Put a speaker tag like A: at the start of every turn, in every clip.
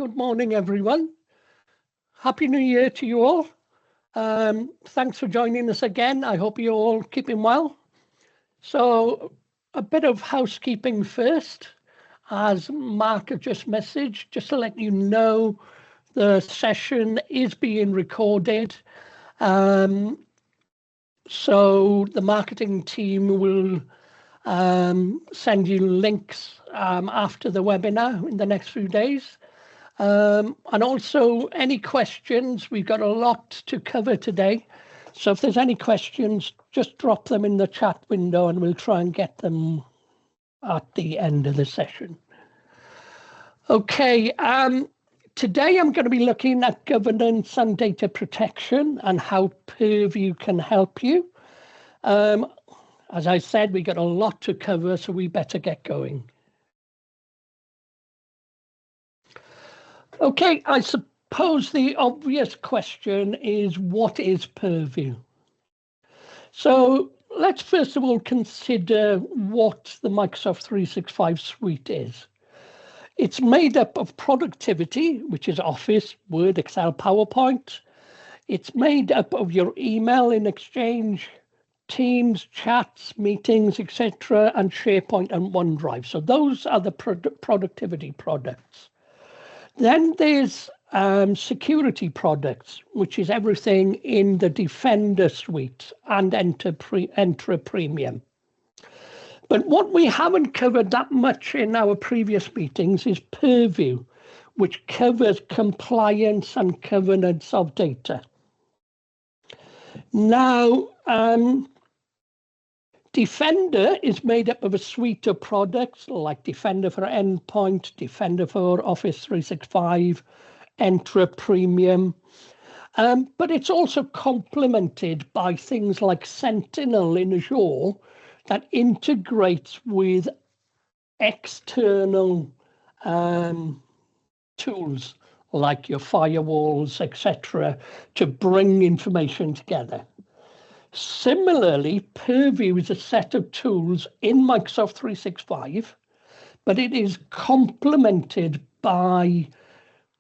A: Good morning, everyone. Happy New Year to you all. Thanks for joining us again. I hope you're all keeping well. So a bit of housekeeping first, as Mark had just messaged, just to let you know the session is being recorded. So the marketing team will send you links after the webinar in the next few days. And also any questions, we've got a lot to cover today. So if there's any questions, just drop them in the chat window and we'll try and get them at the end of the session. Okay, today I'm going to be looking at governance and data protection and how Purview can help you. As I said, we got a lot to cover, so we better get going. Okay, I suppose the obvious question is, what is Purview? So let's first of all consider what the Microsoft 365 suite is. It's made up of productivity, which is Office, Word, Excel, PowerPoint. It's made up of your email in Exchange, Teams, chats, meetings, etc., and SharePoint and OneDrive. So those are the productivity products. Then there's security products, which is everything in the Defender suite and Entra Premium. But what we haven't covered that much in our previous meetings is Purview, which covers compliance and governance of data. Now, Defender is made up of a suite of products like Defender for Endpoint, Defender for Office 365, Entra Premium, but it's also complemented by things like Sentinel in Azure that integrates with external tools like your firewalls, etc., to bring information together. Similarly, Purview is a set of tools in Microsoft 365, but it is complemented by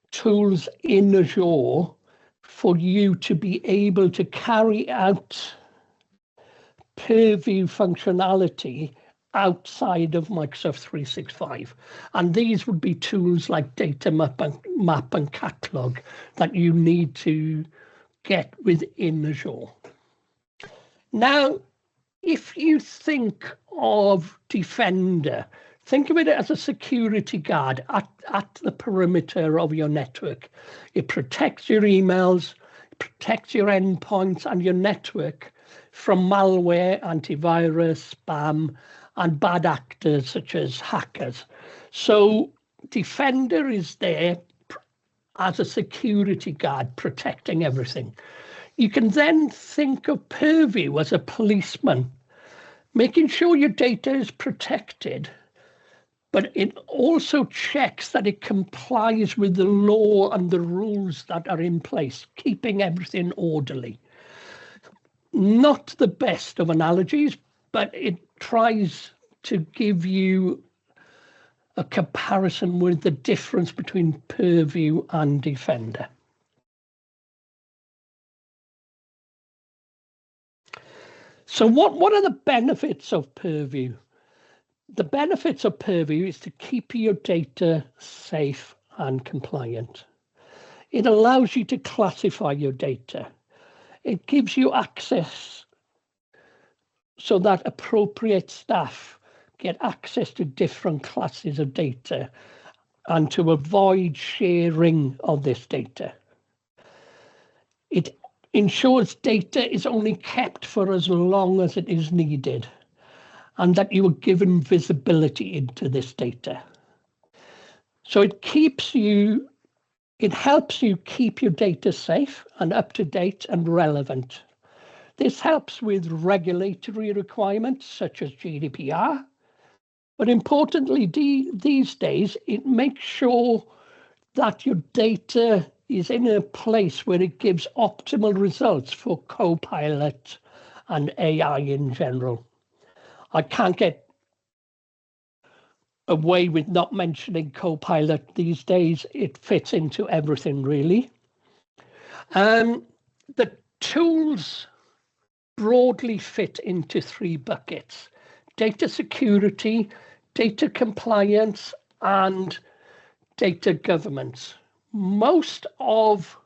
A: tools in Azure for you to be able to carry out Purview functionality outside of Microsoft 365. And these would be tools like Data Map and Catalog that you need to get within Azure. Now, if you think of Defender, think of it as a security guard at the perimeter of your network. It protects your emails, protects your endpoints and your network from malware, antivirus, spam, and bad actors such as hackers. So Defender is there as a security guard protecting everything. You can then think of Purview as a policeman, making sure your data is protected, but it also checks that it complies with the law and the rules that are in place, keeping everything orderly. Not the best of analogies, but it tries to give you a comparison with the difference between Purview and Defender. So what are the benefits of Purview? The benefits of Purview is to keep your data safe and compliant. It allows you to classify your data. It gives you access so that appropriate staff get access to different classes of data and to avoid sharing of this data. It ensures data is only kept for as long as it is needed and that you are given visibility into this data. So it helps you keep your data safe and up to date and relevant. This helps with regulatory requirements such as GDPR, but importantly, these days, it makes sure that your data is in a place where it gives optimal results for Copilot and AI in general. I can't get away with not mentioning Copilot these days. It fits into everything, really. The tools broadly fit into 3 buckets: data security, data compliance, and data governance. Most of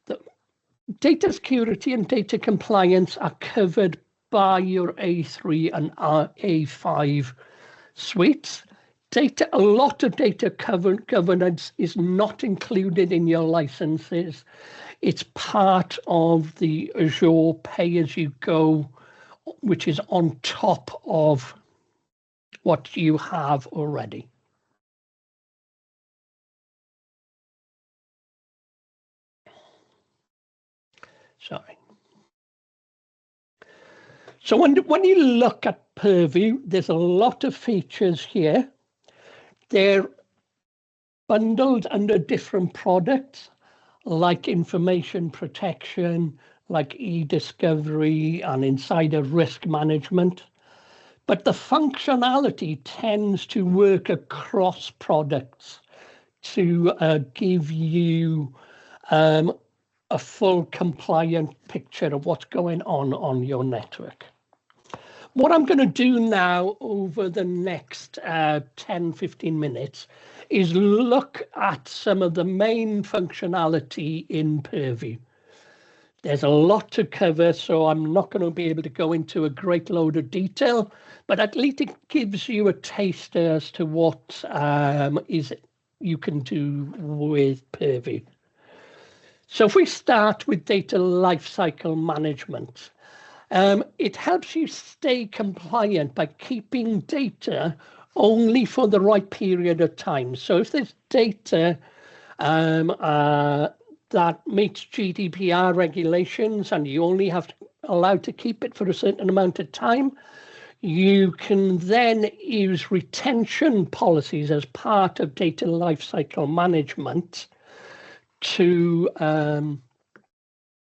A: the data security and data compliance are covered by your A3 and A5 suites. A lot of data governance is not included in your licenses. It's part of the Azure pay-as-you-go, which is on top of what you have already. Sorry. So when you look at Purview, there's a lot of features here. They're bundled under different products, like information protection, like eDiscovery and insider risk management. But the functionality tends to work across products to give you a full compliant picture of what's going on your network. What I'm going to do now over the next 10-15 minutes is look at some of the main functionality in Purview. There's a lot to cover, so I'm not going to be able to go into a great load of detail, but at least it gives you a taste as to what you can do with Purview. So if we start with data lifecycle management, it helps you stay compliant by keeping data only for the right period of time. So if there's data that meets GDPR regulations and you only allowed to keep it for a certain amount of time, you can then use retention policies as part of data lifecycle management to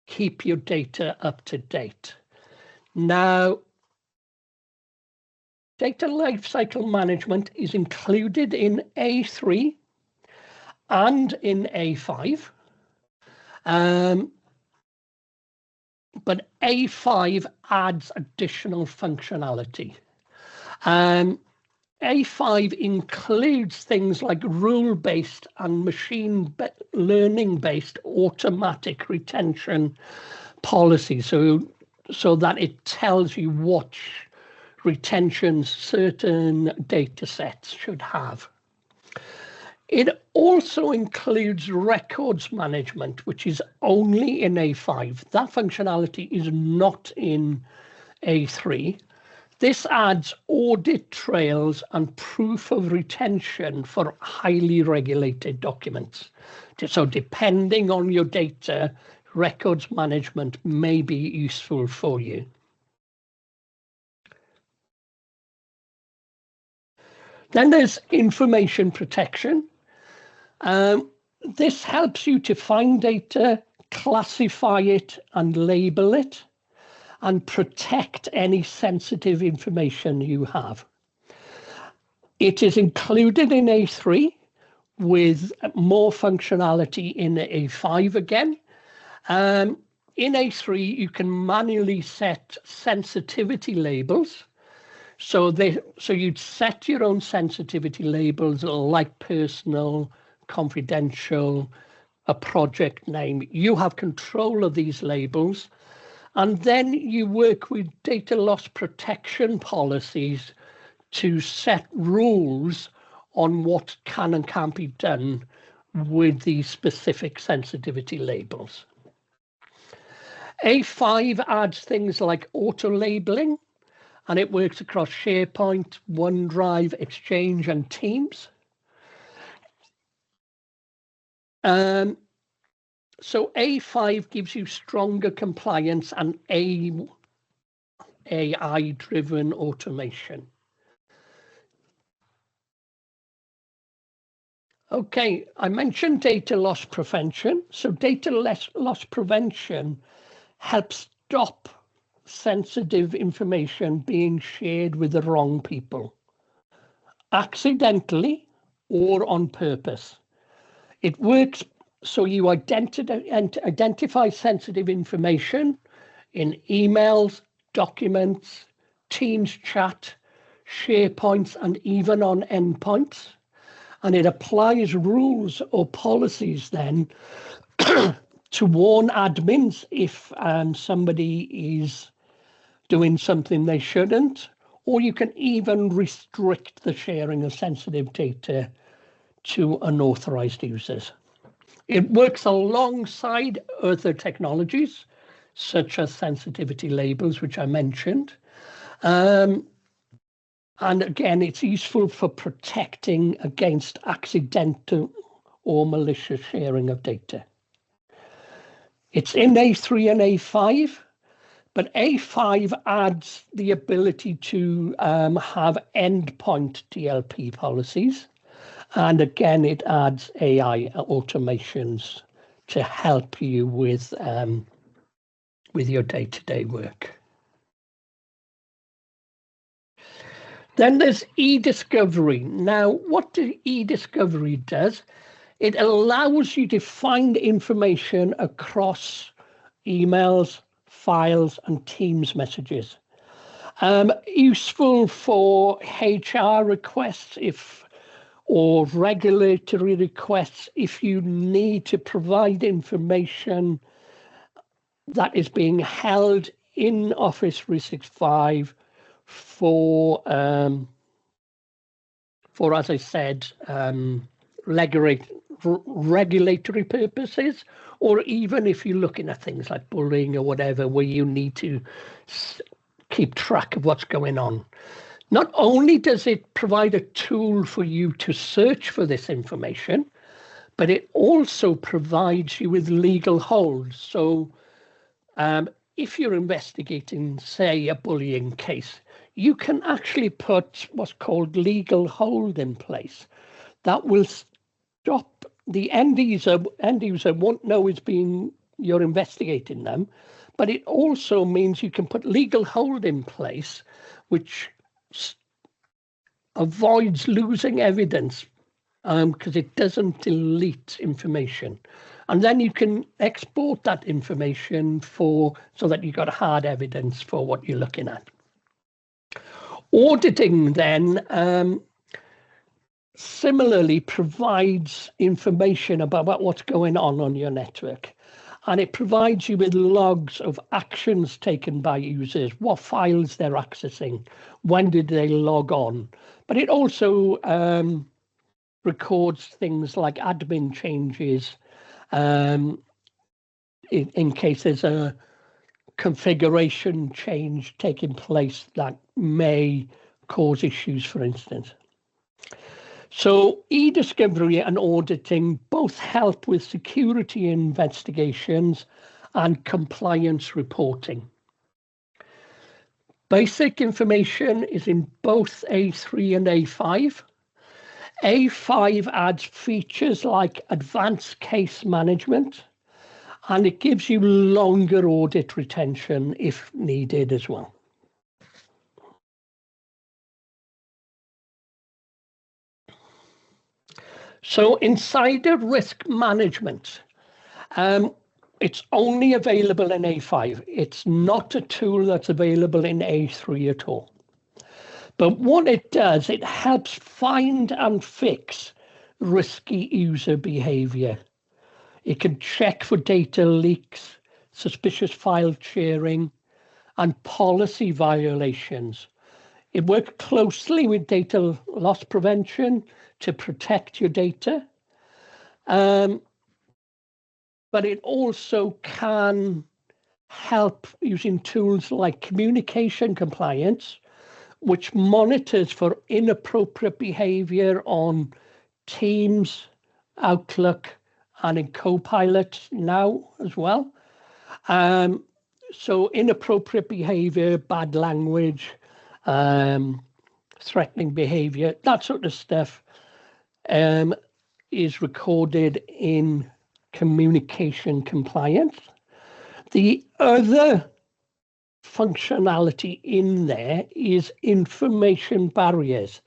A: keep your data up to date. Now, data lifecycle management is included in A3 and in A5. But A5 adds additional functionality. A5 includes things like rule-based and machine learning-based automatic retention policies, so that it tells you what retentions certain data sets should have. It also includes records management, which is only in A5. That functionality is not in A3. This adds audit trails and proof of retention for highly regulated documents. So depending on your data, records management may be useful for you. Then there's information protection. This helps you to find data, classify it and label it, and protect any sensitive information you have. It is included in A3 with more functionality in A5 again. In A3, you can manually set sensitivity labels. So you'd set your own sensitivity labels like personal, confidential, a project name. You have control of these labels. And then you work with data loss protection policies to set rules on what can and can't be done with these specific sensitivity labels. A5 adds things like auto-labeling, and it works across SharePoint, OneDrive, Exchange, and Teams. So A5 gives you stronger compliance and AI-driven automation. Okay, I mentioned data loss prevention. So data loss prevention helps stop sensitive information being shared with the wrong people. accidentally or on purpose. It works so you identify sensitive information in emails, documents, Teams chat, SharePoints, and even on endpoints. And it applies rules or policies then to warn admins if somebody is doing something they shouldn't, or you can even restrict the sharing of sensitive data to unauthorized users. It works alongside other technologies, such as sensitivity labels, which I mentioned. And again, it's useful for protecting against accidental or malicious sharing of data. It's in A3 and A5, but A5 adds the ability to have endpoint DLP policies. And again, it adds AI automations to help you with your day-to-day work. Then there's eDiscovery. Now, what eDiscovery does, it allows you to find information across emails, files, and Teams messages. Useful for HR requests or regulatory requests if you need to provide information that is being held in Office 365 for as I said, regulatory purposes, or even if you're looking at things like bullying or whatever, where you need to keep track of what's going on. Not only does it provide a tool for you to search for this information, but it also provides you with legal holds. So if you're investigating, say, a bullying case, you can actually put what's called legal hold in place. That will stop the end user won't know you're investigating them, but it also means you can put legal hold in place, which avoids losing evidence because it doesn't delete information. And then you can export that information so that you've got hard evidence for what you're looking at. Auditing then similarly provides information about what's going on your network. And it provides you with logs of actions taken by users, what files they're accessing, when did they log on. But it also records things like admin changes in case there's a configuration change taking place that may cause issues, for instance. So eDiscovery and auditing both help with security investigations and compliance reporting. Basic information is in both A3 and A5. A5 adds features like advanced case management, and it gives you longer audit retention if needed as well. So insider risk management, it's only available in A5. It's not a tool that's available in A3 at all. But what it does, it helps find and fix risky user behavior. It can check for data leaks, suspicious file sharing, and policy violations. It works closely with data loss prevention to protect your data. But it also can help using tools like communication compliance, which monitors for inappropriate behavior on Teams, Outlook, and in Copilot now as well. So inappropriate behavior, bad language, threatening behavior, that sort of stuff is recorded in communication compliance. The other functionality in there is information barriers.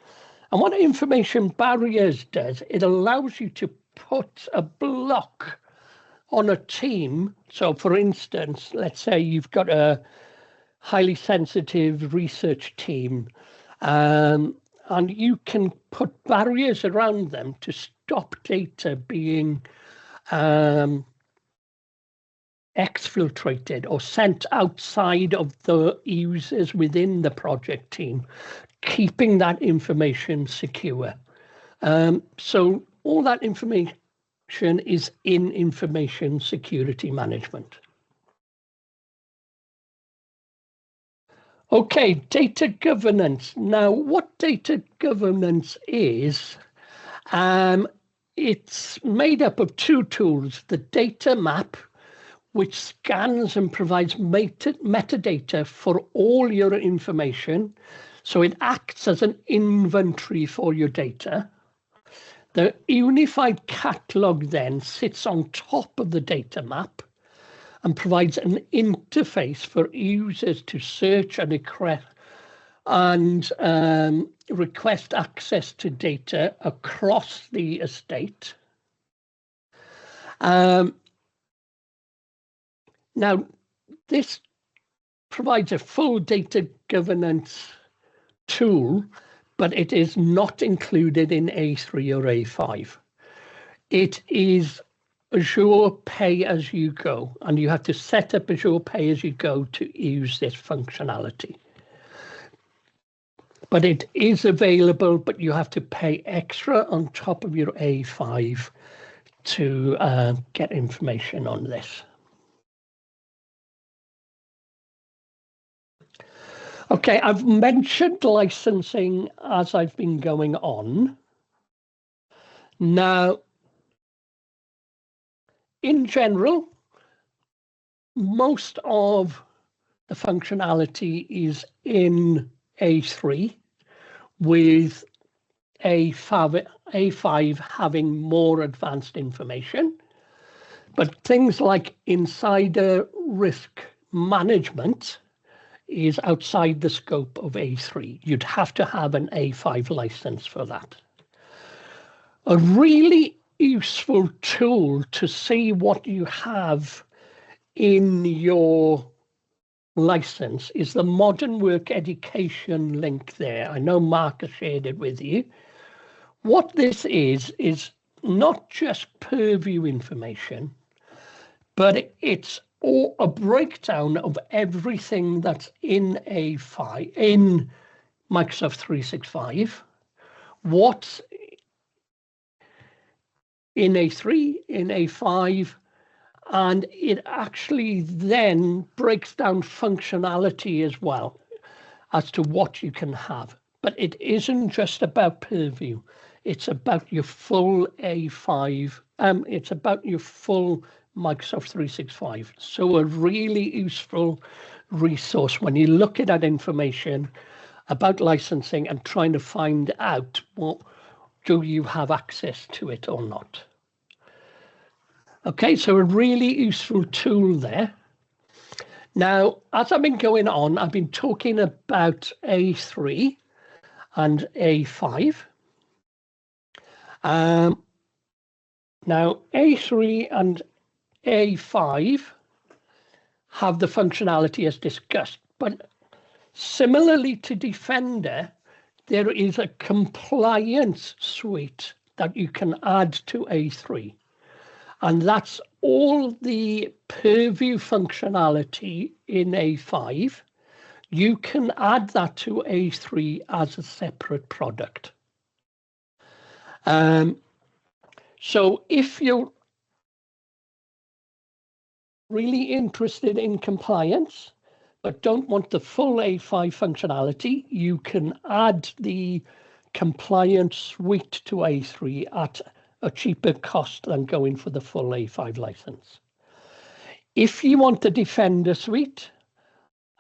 A: And what information barriers does, it allows you to put a block on a team. So for instance, let's say you've got a highly sensitive research team, and you can put barriers around them to stop data being exfiltrated or sent outside of the users within the project team, keeping that information secure. So all that information is in information security management. Okay, data governance. Now, what data governance is, it's made up of two tools: the data map, which scans and provides metadata for all your information. So it acts as an inventory for your data. The unified catalog then sits on top of the data map and provides an interface for users to search and request access to data across the estate. Now, this provides a full data governance tool, but it is not included in A3 or A5. It is Azure pay-as-you-go, and you have to set up Azure pay-as-you-go to use this functionality. But it is available, but you have to pay extra on top of your A5 to get information on this. Okay, I've mentioned licensing as I've been going on. Now, in general, most of the functionality is in A3, with A5 having more advanced information. But things like insider risk management is outside the scope of A3. You'd have to have an A5 license for that. A really useful tool to see what you have in your license is the Modern Work Education link there. I know Mark has shared it with you. What this is not just Purview information, but it's a breakdown of everything that's in A5, in Microsoft 365, what's in A3, in A5, and it actually then breaks down functionality as well as to what you can have. But it isn't just about Purview. It's about your full A5. It's about your full Microsoft 365. So a really useful resource when you look at that information about licensing and trying to find out, well, do you have access to it or not? Okay, so a really useful tool there. Now, as I've been going on, I've been talking about A3 and A5. Now, A3 and A5 have the functionality as discussed, but similarly to Defender, there is a compliance suite that you can add to A3. And that's all the Purview functionality in A5. You can add that to A3 as a separate product. So if you're really interested in compliance, but don't want the full A5 functionality, you can add the compliance suite to A3 at a cheaper cost than going for the full A5 license. If you want the Defender suite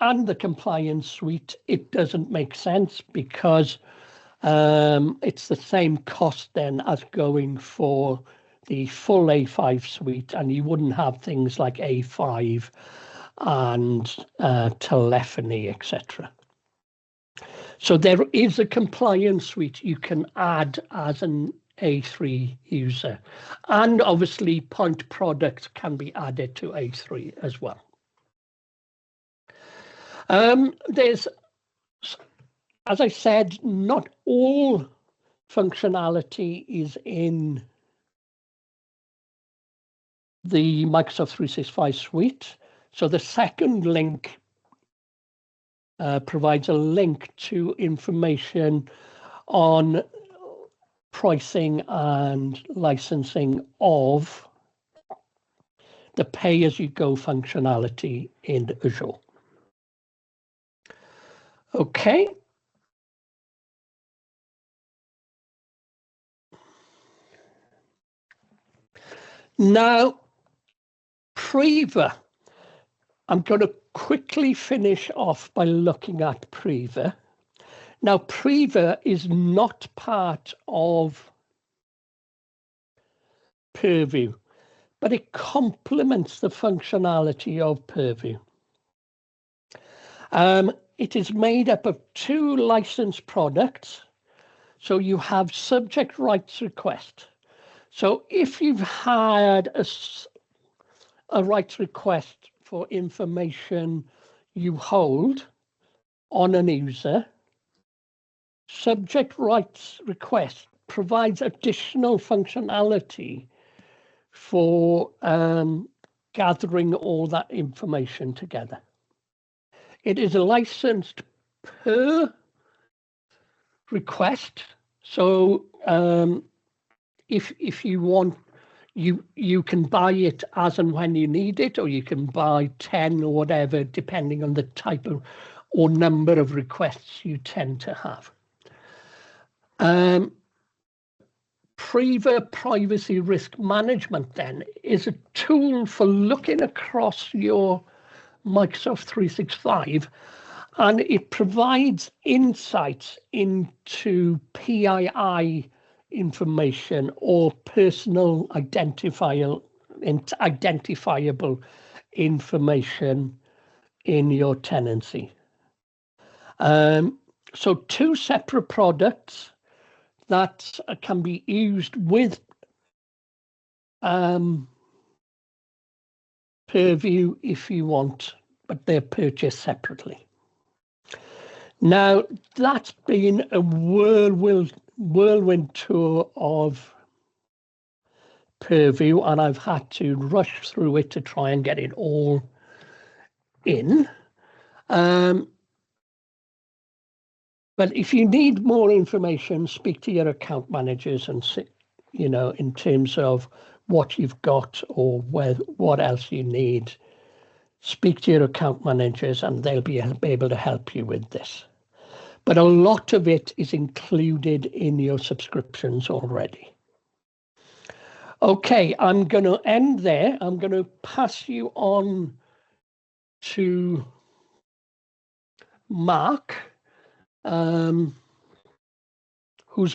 A: and the compliance suite, it doesn't make sense because it's the same cost then as going for the full A5 suite, and you wouldn't have things like A5 and telephony, etc. So there is a compliance suite you can add as an A3 user. And obviously point products can be added to A3 as well. There's, as I said, not all functionality is in the Microsoft 365 suite. So the second link provides a link to information on pricing and licensing of the pay-as-you-go functionality in Azure. Okay. Now, Priva. I'm going to quickly finish off by looking at Priva. Now, Priva is not part of Purview, but it complements the functionality of Purview. It is made up of 2 licensed products. So you have subject rights request. So if you've had a rights request for information you hold on an user, subject rights request provides additional functionality for gathering all that information together. It is licensed per request. So if you want, you can buy it as and when you need it, or you can buy 10 or whatever, depending on the type of or number of requests you tend to have. Priva Privacy Risk Management then is a tool for looking across your Microsoft 365, and it provides insights into PII information or personal identifiable information in your tenancy. So 2 separate products that can be used with Purview if you want, but they're purchased separately. Now, that's been a whirlwind tour of Purview, and I've had to rush through it to try and get it all in. But if you need more information, speak to your account managers and see, in terms of what you've got or what else you need. Speak to your account managers and they'll be able to help you with this. But a lot of it is included in your subscriptions already. Okay, I'm going to end there. I'm going to pass you on to Mark, who's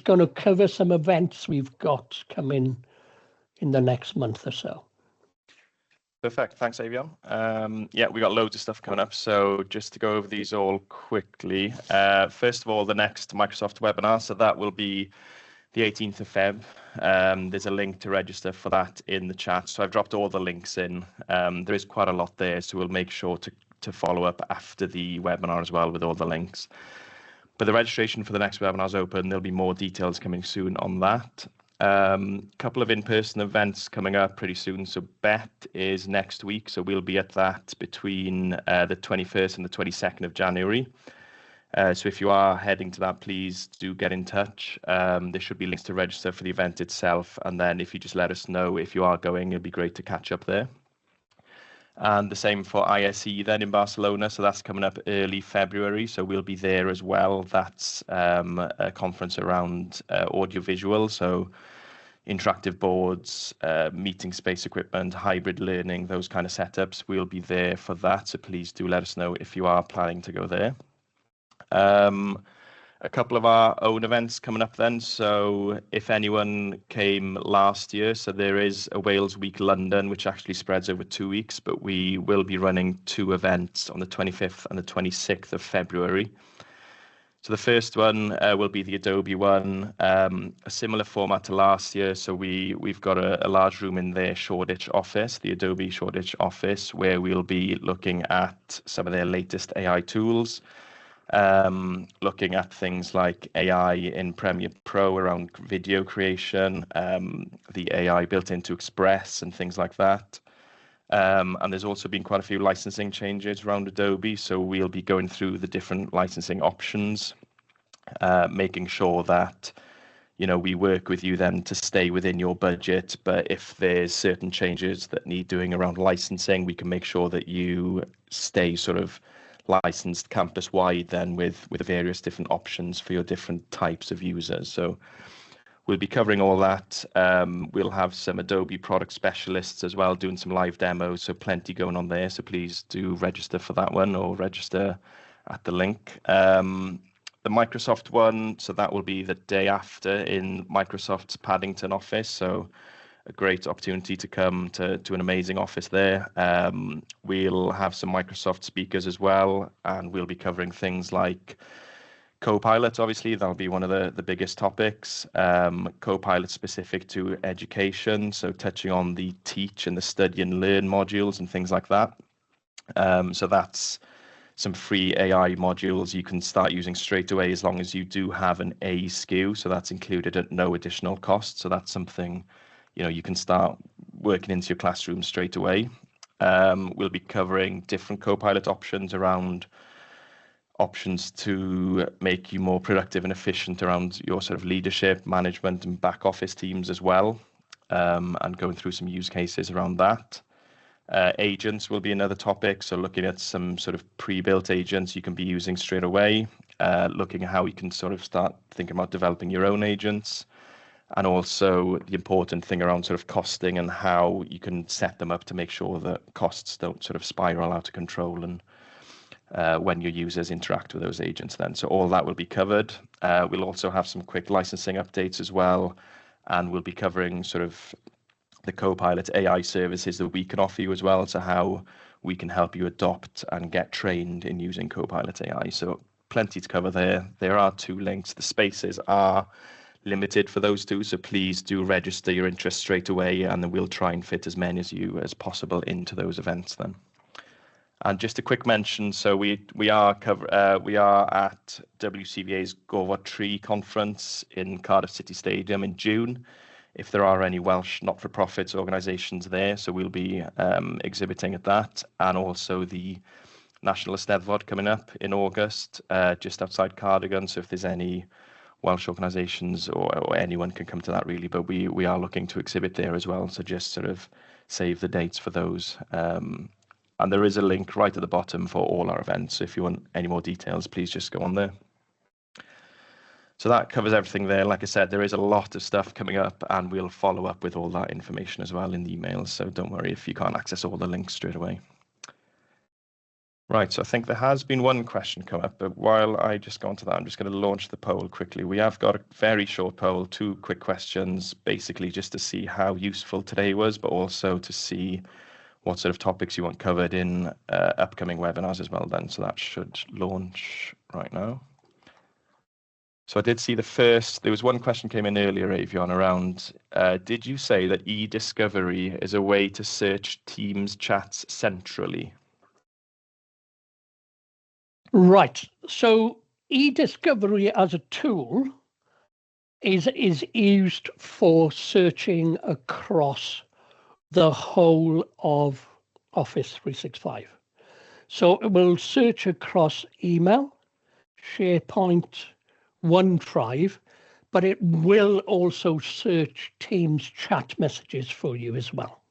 A: going to cover some events we've got coming in the next month or so.
B: Perfect. Thanks, Avion. Yeah, we got loads of stuff coming up. So just to go over these all quickly. First of all, the next Microsoft webinar. So that will be the 18th of Feb. There's a link to register for that in the chat. So I've dropped all the links in. There is quite a lot there. So we'll make sure to follow up after the webinar as well with all the links. But the registration for the next webinar is open. There'll be more details coming soon on that. Couple of in-person events coming up pretty soon. So BET is next week. So we'll be at that between the 21st and the 22nd of January. So if you are heading to that, please do get in touch. There should be links to register for the event itself. And then if you just let us know if you are going, it'd be great to catch up there. And the same for ISE then in Barcelona. So that's coming up early February. So we'll be there as well. That's a conference around audiovisual. So interactive boards, meeting space equipment, hybrid learning, those kind of setups. We'll be there for that. So please do let us know if you are planning to go there. A couple of our own events coming up then. So if anyone came last year, so there is a Wales Week London, which actually spreads over 2 weeks, but we will be running 2 events on the 25th and the 26th of February. So the first one will be the Adobe one, a similar format to last year. So we've got a large room in their Shoreditch office, the Adobe Shoreditch office, where we'll be looking at some of their latest AI tools, looking at things like AI in Premiere Pro around video creation, the AI built into Express and things like that. And there's also been quite a few licensing changes around Adobe, so we'll be going through the different licensing options, making sure that we work with you then to stay within your budget. But if there's certain changes that need doing around licensing, we can make sure that you stay sort of licensed campus wide then with various different options for your different types of users. So we'll be covering all that. We'll have some Adobe product specialists as well doing some live demos, so plenty going on there. So please do register for that one or register at the link. The Microsoft one, so that will be the day after in Microsoft's Paddington office. So a great opportunity to come to an amazing office there. We'll have some Microsoft speakers as well, and we'll be covering things like Copilot, obviously, that'll be one of the biggest topics. Copilot specific to education, so touching on the teach and the study and learn modules and things like that. So that's some free AI modules you can start using straight away as long as you do have an A SKU. So that's included at no additional cost. So that's something you can start working into your classroom straight away. We'll be covering different Copilot options around options to make you more productive and efficient around your sort of leadership, management and back office teams as well, and going through some use cases around that. Agents will be another topic, so looking at some sort of pre-built agents you can be using straight away, looking at how you can sort of start thinking about developing your own agents, and also the important thing around sort of costing and how you can set them up to make sure that costs don't sort of spiral out of control and when your users interact with those agents then. So all that will be covered. We'll also have some quick licensing updates as well, and we'll be covering sort of the Copilot AI services that we can offer you as well, so how we can help you adopt and get trained in using Copilot AI. So plenty to cover there. There are 2 links. The spaces are limited for those 2, so please do register your interest straight away, and then we'll try and fit as many as you as possible into those events then. And just a quick mention, so we are at WCVA's Gofod Tree conference in Cardiff City Stadium in June. If there are any Welsh not-for-profits organisations there, so we'll be exhibiting at that, and also the National Eisteddfod coming up in August, just outside Cardigan. So if there's any Welsh organisations or anyone can come to that really, but we are looking to exhibit there as well. So just sort of save the dates for those. And there is a link right at the bottom for all our events. So if you want any more details, please just go on there. So that covers everything there. Like I said, there is a lot of stuff coming up, and we'll follow up with all that information as well in the emails. So don't worry if you can't access all the links straight away. Right, so I think there has been one question come up, but while I just go on to that, I'm just going to launch the poll quickly. We have got a very short poll, 2 quick questions, basically just to see how useful today was, but also to see what sort of topics you want covered in upcoming webinars as well then. So that should launch right now. So I did see there was one question came in earlier, Avion, around, did you say that eDiscovery is a way to search Teams chats centrally?
A: Right. So eDiscovery as a tool is used for searching across the whole of Office 365. So it will search across email, SharePoint, OneDrive, but it will also search Teams chat messages for you as well.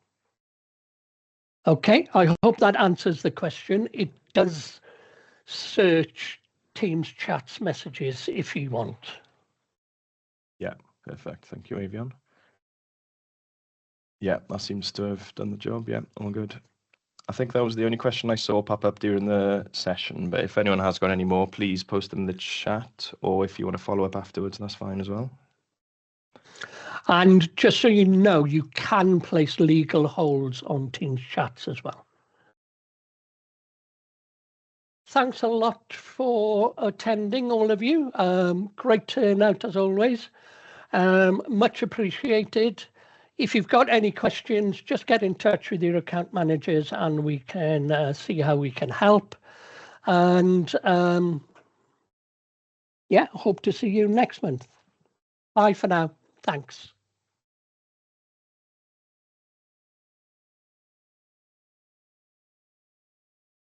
A: Okay, I hope that answers the question. It does search Teams chats messages if you want.
B: Yeah, perfect. Thank you, Avion. Yeah, that seems to have done the job. Yeah, all good. I think that was the only question I saw pop up during the session, but if anyone has got any more, please post them in the chat, or if you want to follow up afterwards, that's fine as well.
A: And just so you know, you can place legal holds on Teams chats as well. thanks a lot for attending, all of you. Great turnout as always. Much appreciated. If you've got any questions, just get in touch with your account managers and we can see how we can help. And yeah, hope to see you next month. Bye for now. Thanks.